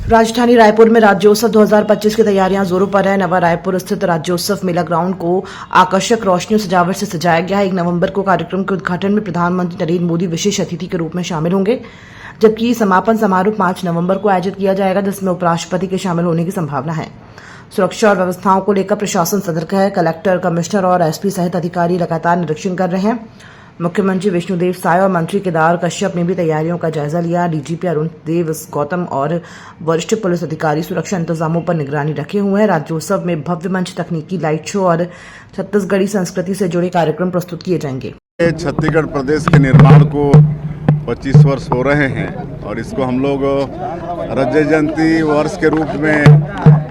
राजधानी रायपुर में राज्योत्सव 2025 की तैयारियां जोरों पर है। नवा रायपुर स्थित राज्योत्सव मेला ग्राउंड को आकर्षक रोशनियों सजावट से सजाया गया है। 1 नवंबर को कार्यक्रम के उद्घाटन में प्रधानमंत्री नरेंद्र मोदी विशेष अतिथि के रूप में शामिल होंगे, जबकि समापन समारोह 5 नवंबर को आयोजित किया जाएगा, जिसमें उपराष्ट्रपति के शामिल होने की संभावना है। सुरक्षा और व्यवस्थाओं को लेकर प्रशासन सतर्क है। कलेक्टर, कमिश्नर और एसपी सहित अधिकारी लगातार निरीक्षण कर रहे हैं। मुख्यमंत्री विष्णुदेव साय और मंत्री केदार कश्यप ने भी तैयारियों का जायजा लिया। डीजीपी अरुण देव गौतम और वरिष्ठ पुलिस अधिकारी सुरक्षा इंतजामों पर निगरानी रखे हुए हैं। राज्योत्सव में भव्य मंच, तकनीकी लाइट शो और छत्तीसगढ़ी संस्कृति से जुड़े कार्यक्रम प्रस्तुत किए जाएंगे। छत्तीसगढ़ प्रदेश के निर्माण को 25 वर्ष हो रहे हैं और इसको हम लोग रजत जयंती वर्ष के रूप में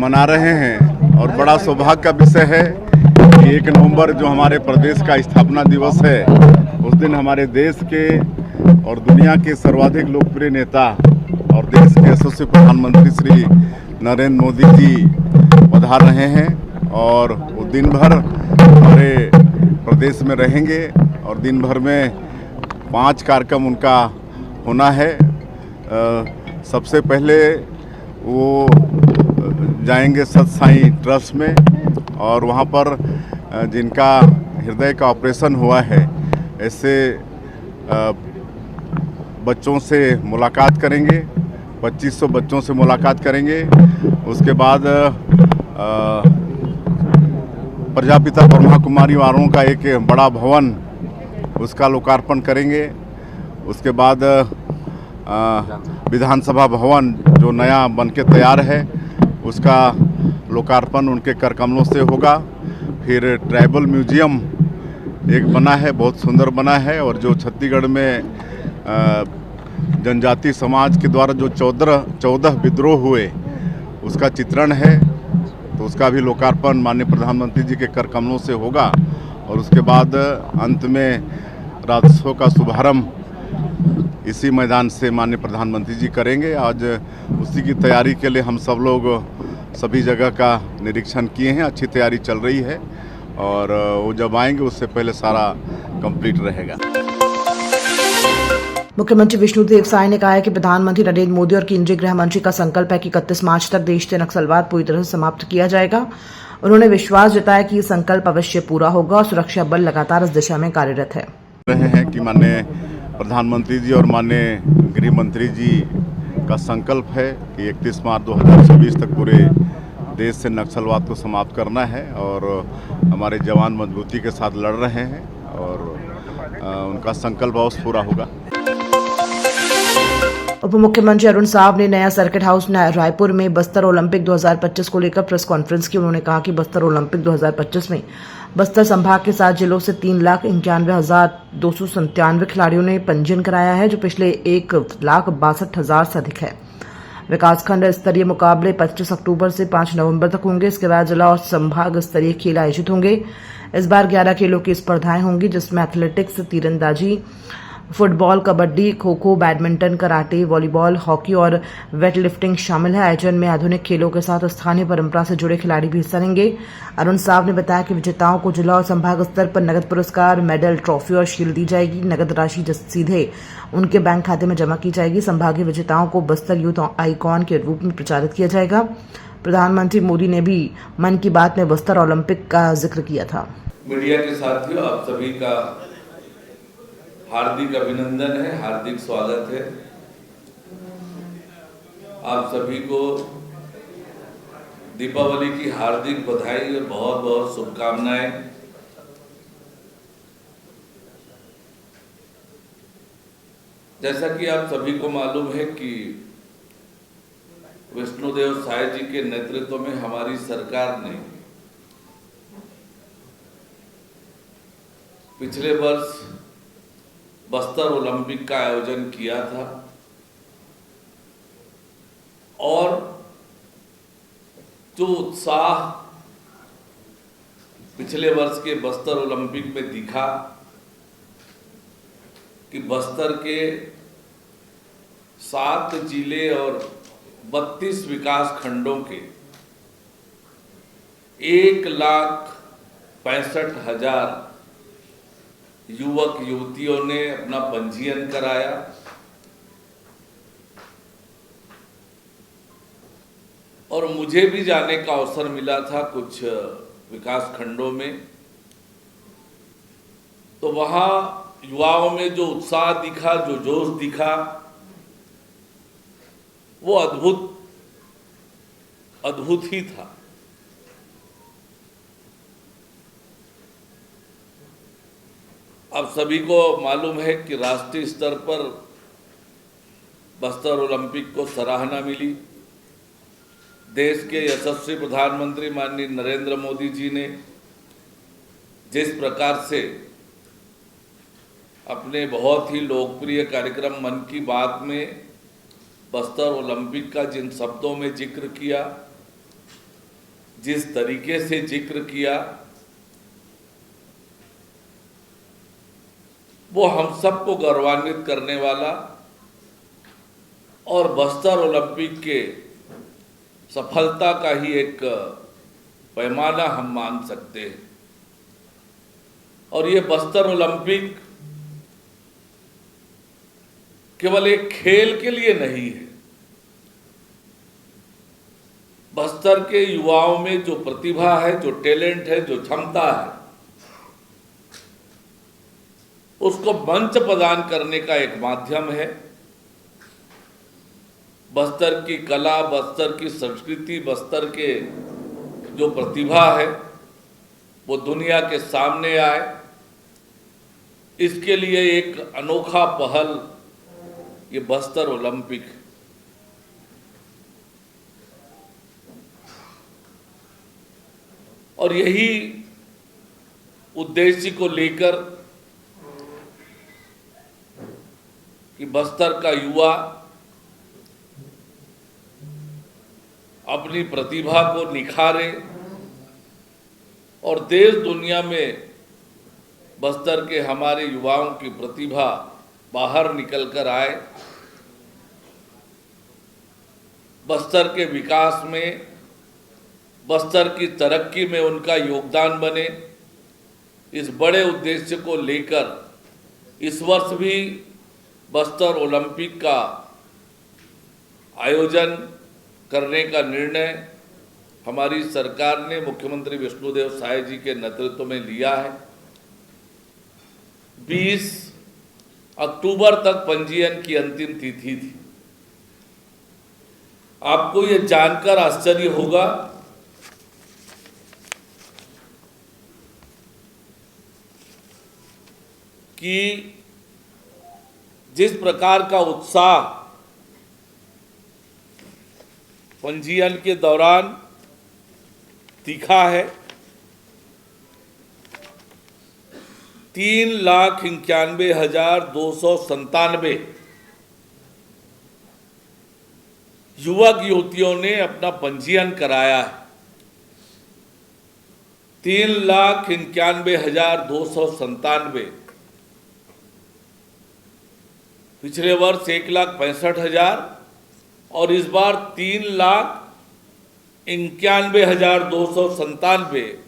मना रहे हैं। और बड़ा सौभाग्य का विषय है कि 1 नवंबर जो हमारे प्रदेश का स्थापना दिवस है, उस दिन हमारे देश के और दुनिया के सर्वाधिक लोकप्रिय नेता और देश के यशस्वी प्रधानमंत्री श्री नरेंद्र मोदी जी पधार रहे हैं और वो दिन भर हमारे प्रदेश में रहेंगे और दिन भर में 5 कार्यक्रम उनका होना है। सबसे पहले वो जाएंगे सत साईं ट्रस्ट में और वहाँ पर जिनका हृदय का ऑपरेशन हुआ है, ऐसे बच्चों से मुलाकात करेंगे। 2500 बच्चों से मुलाकात करेंगे। उसके बाद प्रजापिता ब्रह्मा कुमारी वालों का एक बड़ा भवन, उसका लोकार्पण करेंगे। उसके बाद विधानसभा भवन जो नया बनके तैयार है, उसका लोकार्पण उनके कर कमलों से होगा। फिर ट्राइबल म्यूजियम एक बना है, बहुत सुंदर बना है, और जो छत्तीसगढ़ में जनजाति समाज के द्वारा जो 14 विद्रोह हुए उसका चित्रण है, तो उसका भी लोकार्पण माननीय प्रधानमंत्री जी के कर कमलों से होगा। और उसके बाद अंत में राज्योत्सव का शुभारंभ इसी मैदान से माननीय प्रधानमंत्री जी करेंगे। आज उसी की तैयारी के लिए हम सब लोग सभी जगह का निरीक्षण किए हैं। अच्छी तैयारी चल रही है और वो जब आएंगे उससे पहले सारा कंप्लीट रहेगा। मुख्यमंत्री विष्णुदेव साय ने कहा है कि प्रधानमंत्री नरेंद्र मोदी और केंद्रीय गृह मंत्री का संकल्प है कि 31 मार्च तक देश से नक्सलवाद पूरी तरह से समाप्त किया जाएगा। उन्होंने विश्वास जताया कि ये संकल्प अवश्य पूरा होगा और सुरक्षा बल लगातार इस दिशा में कार्यरत है। रहे हैं कि माननीय प्रधानमंत्री जी और माननीय गृह मंत्री जी का संकल्प है कि 31 मार्च 2026 तक पूरे देश से नक्सलवाद को समाप्त करना है और हमारे जवान मजबूती के साथ लड़ रहे हैं और उनका संकल्प अवश्य पूरा होगा। उप मुख्यमंत्री अरुण साव ने नया सर्किट हाउस रायपुर में बस्तर ओलंपिक 2025 को लेकर प्रेस कॉन्फ्रेंस की। उन्होंने कहा कि बस्तर ओलंपिक 2025 में बस्तर संभाग के 7 जिलों से 3,91,297 खिलाड़ियों ने पंजीयन कराया है, जो पिछले 1,62,000 से अधिक है। विकासखंड स्तरीय मुकाबले 25 अक्टूबर से 5 नवंबर तक होंगे। इसके बाद जिला और संभाग स्तरीय खेल आयोजित होंगे। इस बार 11 खेलों की स्पर्धाएं होंगी, जिसमें एथलेटिक्स, तीरंदाजी, football, kabaddi, kho kho, badminton, karate, volleyball, hockey और वेट लिफ्टिंग शामिल है। आयोजन में आधुनिक खेलों के साथ स्थानीय परंपरा से जुड़े खिलाड़ी भी हिस्सा लेंगे। अरुण साव ने बताया कि विजेताओं को जिला और संभाग स्तर पर नगद पुरस्कार, मेडल, ट्रॉफी और शील्ड दी जाएगी। नगद राशि सीधे उनके बैंक खाते में जमा की जाएगी। संभागीय विजेताओं को बस्तर यूथ आइकॉन के रूप में प्रचारित किया जाएगा। प्रधानमंत्री मोदी ने भी मन की बात में बस्तर ओलंपिक का जिक्र किया था। मीडिया के साथियों, आप सभी का हार्दिक अभिनंदन है, हार्दिक स्वागत है। आप सभी को दीपावली की हार्दिक बधाई और बहुत बहुत शुभकामनाएं। जैसा कि आप सभी को मालूम है कि विष्णुदेव साय जी के नेतृत्व में हमारी सरकार ने पिछले वर्ष बस्तर ओलंपिक का आयोजन किया था और जो उत्साह पिछले वर्ष के बस्तर ओलंपिक में दिखा कि बस्तर के 7 जिले और 32 विकास खंडों के 1,65,000 युवक युवतियों ने अपना पंजीयन कराया और मुझे भी जाने का अवसर मिला था कुछ विकास खंडों में, तो वहाँ युवाओं में जो उत्साह दिखा, जो जोश दिखा, वो अद्भुत ही था। अब सभी को मालूम है कि राष्ट्रीय स्तर पर बस्तर ओलंपिक को सराहना मिली। देश के यशस्वी प्रधानमंत्री माननीय नरेंद्र मोदी जी ने जिस प्रकार से अपने बहुत ही लोकप्रिय कार्यक्रम मन की बात में बस्तर ओलंपिक का जिन शब्दों में जिक्र किया, जिस तरीके से जिक्र किया, वो हम सबको गौरवान्वित करने वाला और बस्तर ओलंपिक के सफलता का ही एक पैमाना हम मान सकते हैं। और ये बस्तर ओलंपिक केवल एक खेल के लिए नहीं है। बस्तर के युवाओं में जो प्रतिभा है, जो टैलेंट है, जो क्षमता है, उसको मंच प्रदान करने का एक माध्यम है। बस्तर की कला, बस्तर की संस्कृति, बस्तर के जो प्रतिभा है वो दुनिया के सामने आए, इसके लिए एक अनोखा पहल ये बस्तर ओलंपिक है। और यही उद्देश्य को लेकर कि बस्तर का युवा अपनी प्रतिभा को निखारे और देश दुनिया में बस्तर के हमारे युवाओं की प्रतिभा बाहर निकल कर आए, बस्तर के विकास में, बस्तर की तरक्की में उनका योगदान बने। इस बड़े उद्देश्य को लेकर इस वर्ष भी बस्तर ओलंपिक का आयोजन करने का निर्णय हमारी सरकार ने मुख्यमंत्री विष्णुदेव साय जी के नेतृत्व में लिया है। 20 अक्टूबर तक पंजीयन की अंतिम तिथि थी। आपको ये जानकर आश्चर्य होगा कि जिस प्रकार का उत्साह पंजीयन के दौरान दिखा है, 3,91,297 युवक युवतियों ने अपना पंजीयन कराया है। 3,91,297। पिछले वर्ष 1,65,000 और इस बार 3,91,297,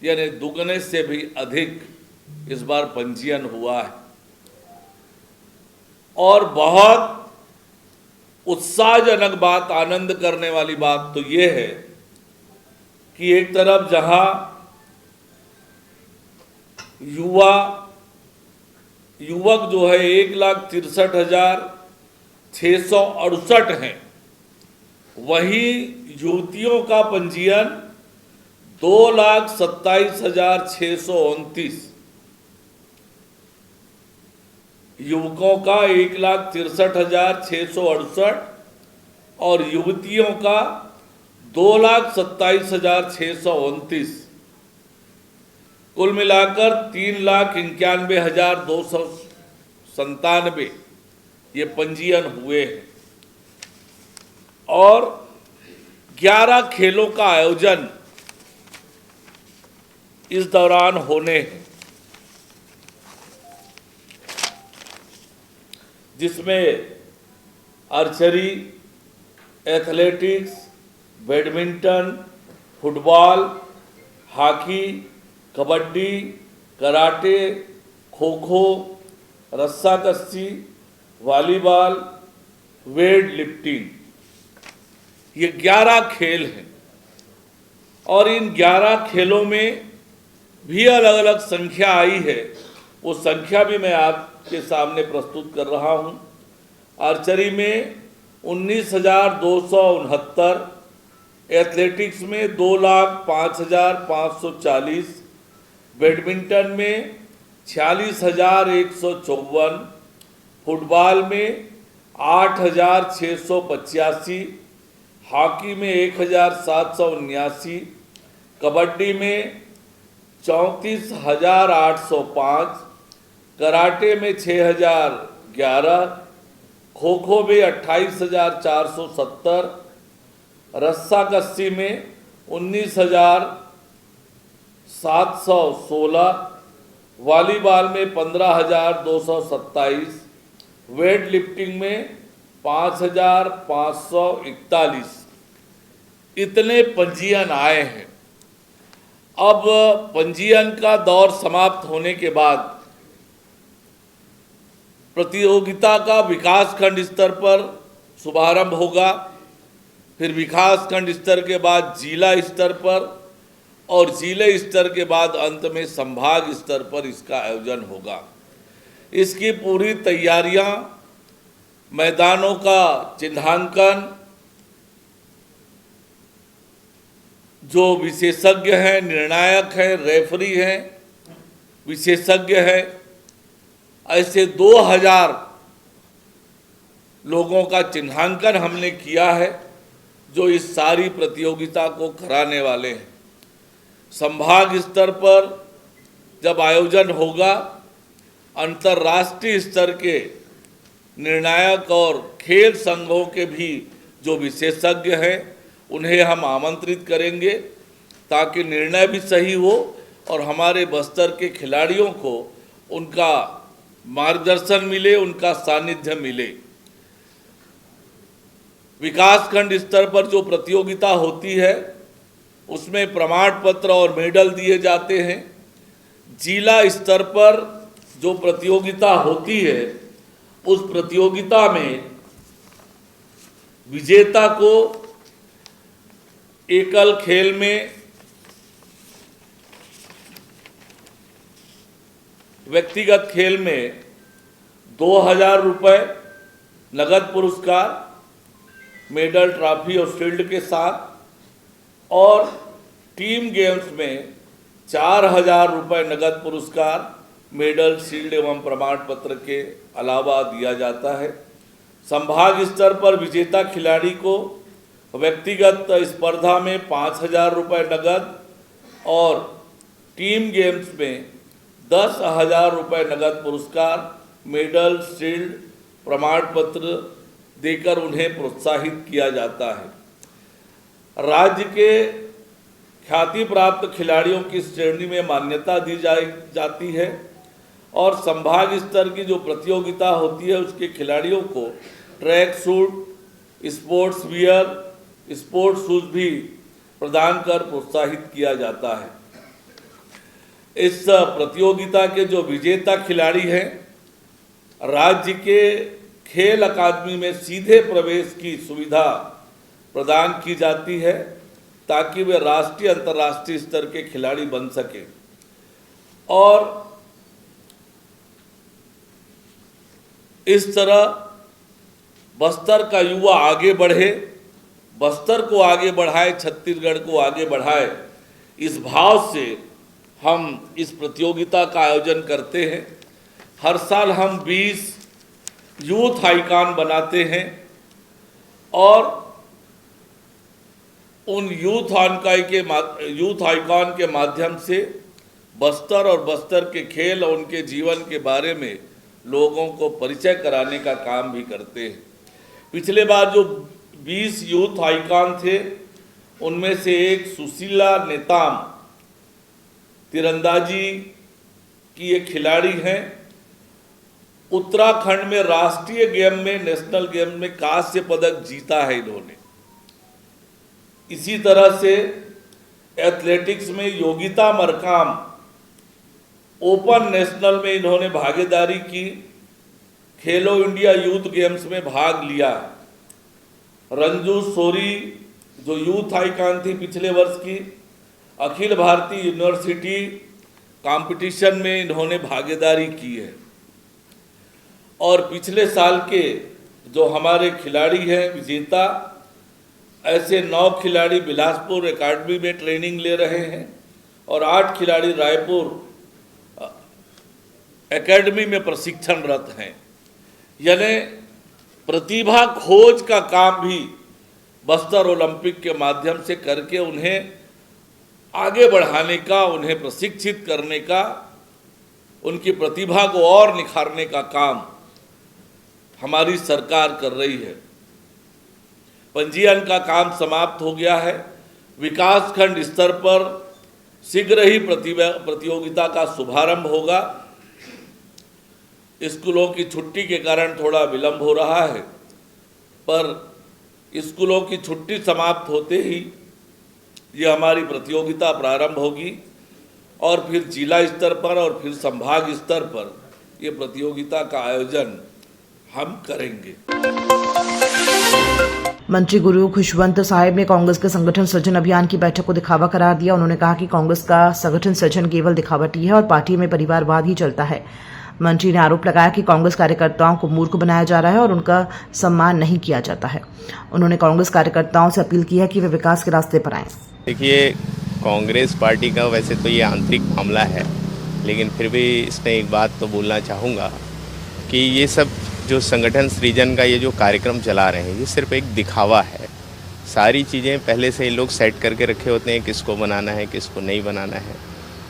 यानी दुगने से भी अधिक इस बार पंजीयन हुआ है। और बहुत उत्साहजनक बात, आनंद करने वाली बात तो ये है कि एक तरफ जहां युवक जो है 1,63,668 हैं, वहीं युवतियों का पंजीयन 2,27,629, युवकों का 1,63,668 और युवतियों का 2,27,629, कुल मिलाकर 3,91,297 ये पंजीयन हुए हैं। और 11 खेलों का आयोजन इस दौरान होने हैं, जिसमें archery, athletics, badminton, football, hockey, kabaddi, karate, kho kho, रस्साकशी, volleyball, weight lifting, ये 11 खेल हैं और इन 11 खेलों में भी अलग अलग संख्या आई है। वो संख्या भी मैं आपके सामने प्रस्तुत कर रहा हूं। आर्चरी में 19,269, एथलेटिक्स में 2,05,540, बैडमिंटन में 46,154, फुटबॉल में 8,685, हॉकी में 1,779, कबड्डी में 34,805, कराटे में 6,011, खो खो में 28,470, रस्साकस्सी में 19,716, वॉलीबॉल में 15,227, वेट लिफ्टिंग में 5,541। इतने पंजीयन आए हैं। अब पंजीयन का दौर समाप्त होने के बाद प्रतियोगिता का विकासखंड स्तर पर शुभारंभ होगा, फिर विकासखंड स्तर के बाद जिला स्तर पर और जिले स्तर के बाद अंत में संभाग स्तर पर इसका आयोजन होगा। इसकी पूरी तैयारियां, मैदानों का चिन्हांकन, जो विशेषज्ञ हैं, निर्णायक हैं, रेफरी हैं, विशेषज्ञ हैं, ऐसे 2000 लोगों का चिन्हांकन हमने किया है जो इस सारी प्रतियोगिता को कराने वाले हैं। संभाग स्तर पर जब आयोजन होगा, अंतर्राष्ट्रीय स्तर के निर्णायक और खेल संघों के भी जो विशेषज्ञ हैं उन्हें हम आमंत्रित करेंगे ताकि निर्णय भी सही हो और हमारे बस्तर के खिलाड़ियों को उनका मार्गदर्शन मिले, उनका सानिध्य मिले। विकासखंड स्तर पर जो प्रतियोगिता होती है उसमें प्रमाण पत्र और मेडल दिए जाते हैं। जिला स्तर पर जो प्रतियोगिता होती है उस प्रतियोगिता में विजेता को एकल खेल में, व्यक्तिगत खेल में 2,000 रुपये नगद पुरस्कार, मेडल, ट्रॉफी और शील्ड के साथ, और टीम गेम्स में 4,000 रुपये नगद पुरस्कार, मेडल, शील्ड एवं प्रमाण पत्र के अलावा दिया जाता है। संभाग स्तर पर विजेता खिलाड़ी को व्यक्तिगत स्पर्धा में 5,000 रुपये नगद और टीम गेम्स में 10,000 रुपये नगद पुरस्कार, मेडल, शील्ड, प्रमाण पत्र देकर उन्हें प्रोत्साहित किया जाता है। राज्य के ख्याति प्राप्त खिलाड़ियों की श्रेणी में मान्यता दी जाती है और संभाग स्तर की जो प्रतियोगिता होती है उसके खिलाड़ियों को track suit, sports wear, sports shoes भी प्रदान कर प्रोत्साहित किया जाता है। इस प्रतियोगिता के जो विजेता खिलाड़ी हैं, राज्य के खेल अकादमी में सीधे प्रवेश की सुविधा प्रदान की जाती है ताकि वे राष्ट्रीय अंतर्राष्ट्रीय स्तर के खिलाड़ी बन सके। और इस तरह बस्तर का युवा आगे बढ़े, बस्तर को आगे बढ़ाए, छत्तीसगढ़ को आगे बढ़ाए, इस भाव से हम इस प्रतियोगिता का आयोजन करते हैं। हर साल हम 20 यूथ आइकॉन बनाते हैं और उन यूथ आइकॉन के माध्यम से बस्तर और बस्तर के खेल और उनके जीवन के बारे में लोगों को परिचय कराने का काम भी करते हैं। पिछले बार जो 20 यूथ आइकॉन थे उनमें से एक सुशीला नेताम तीरंदाजी की एक खिलाड़ी हैं। उत्तराखंड में राष्ट्रीय गेम में, नेशनल गेम में कांस्य पदक जीता है इन्होंने। इसी तरह से एथलेटिक्स में योगिता मरकाम ओपन नेशनल में इन्होंने भागीदारी की, खेलो इंडिया यूथ गेम्स में भाग लिया। रंजू सोरी जो यूथ आइकॉन थी पिछले वर्ष की, अखिल भारतीय यूनिवर्सिटी कंपटीशन में इन्होंने भागीदारी की है। और पिछले साल के जो हमारे खिलाड़ी हैं विजेता, ऐसे 9 खिलाड़ी बिलासपुर एकेडमी में ट्रेनिंग ले रहे हैं और 8 खिलाड़ी रायपुर एकेडमी में प्रशिक्षणरत हैं। यानी प्रतिभा खोज का काम भी बस्तर ओलंपिक के माध्यम से करके उन्हें आगे बढ़ाने का, उन्हें प्रशिक्षित करने का, उनकी प्रतिभा को और निखारने का काम हमारी सरकार कर रही है। पंजीयन का काम समाप्त हो गया है। विकास खंड स्तर पर शीघ्र ही प्रतियोगिता का शुभारंभ होगा। स्कूलों की छुट्टी के कारण थोड़ा विलंब हो रहा है, पर स्कूलों की छुट्टी समाप्त होते ही ये हमारी प्रतियोगिता प्रारंभ होगी और फिर जिला स्तर पर और फिर संभाग स्तर पर ये प्रतियोगिता का आयोजन हम करेंगे। मंत्री गुरु खुशवंत साहिब ने कांग्रेस के संगठन सृजन अभियान की बैठक को दिखावा करार दिया। उन्होंने कहा कि कांग्रेस का संगठन सृजन केवल दिखावटी है और पार्टी में परिवारवाद ही चलता है। मंत्री ने आरोप लगाया कि कांग्रेस कार्यकर्ताओं को मूर्ख बनाया जा रहा है और उनका सम्मान नहीं किया जाता है। उन्होंने कांग्रेस कार्यकर्ताओं से अपील की है कि वे विकास के रास्ते पर आएं। देखिए, कांग्रेस पार्टी का वैसे तो ये आंतरिक मामला है, लेकिन फिर भी इसमें एक बात तो बोलना चाहूँगा कि ये सब जो संगठन सृजन का ये जो कार्यक्रम चला रहे हैं, ये सिर्फ एक दिखावा है। सारी चीज़ें पहले से ये लोग सेट करके रखे होते हैं, किसको बनाना है, किसको नहीं बनाना है।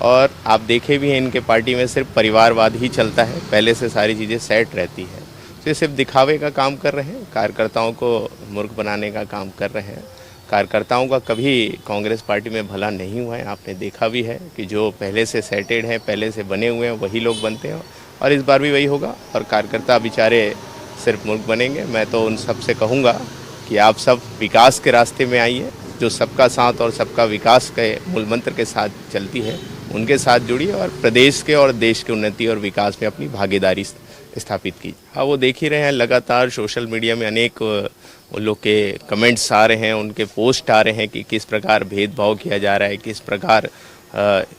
और आप देखे भी हैं, इनके पार्टी में सिर्फ परिवारवाद ही चलता है, पहले से सारी चीज़ें सेट रहती है। तो ये सिर्फ दिखावे का काम कर रहे हैं, कार्यकर्ताओं को मूर्ख बनाने का काम कर रहे हैं। कार्यकर्ताओं का कभी कांग्रेस पार्टी में भला नहीं हुआ है। आपने देखा भी है कि जो पहले से सेटेड हैं, पहले से बने हुए हैं, वही लोग बनते हैं और इस बार भी वही होगा। और कार्यकर्ता बेचारे सिर्फ मूर्ख बनेंगे। मैं तो उन सब से कहूँगा कि आप सब विकास के रास्ते में आइए, जो सबका साथ और सबका विकास के मूल मंत्र के साथ चलती है, उनके साथ जुड़िए और प्रदेश के और देश की उन्नति और विकास में अपनी भागीदारी स्थापित कीजिए। हाँ, वो देख ही रहे हैं, लगातार सोशल मीडिया में अनेक उन लोग के कमेंट्स आ रहे हैं, उनके पोस्ट आ रहे हैं कि किस प्रकार भेदभाव किया जा रहा है, किस प्रकार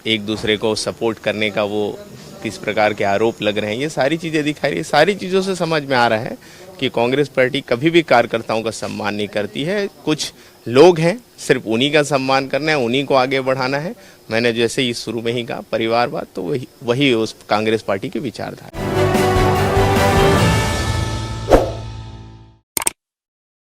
एक दूसरे को सपोर्ट करने का वो किस प्रकार के आरोप लग रहे हैं। ये सारी चीज़ें दिखाई रही है। सारी चीज़ों से समझ में आ रहा है कि कांग्रेस पार्टी कभी भी कार्यकर्ताओं का सम्मान नहीं करती है। कुछ लोग हैं, सिर्फ उन्हीं का सम्मान करना है, उन्हीं को आगे बढ़ाना है। मैंने जैसे ही शुरू में ही कहा, परिवारवाद तो वही उस कांग्रेस पार्टी की विचारधारा।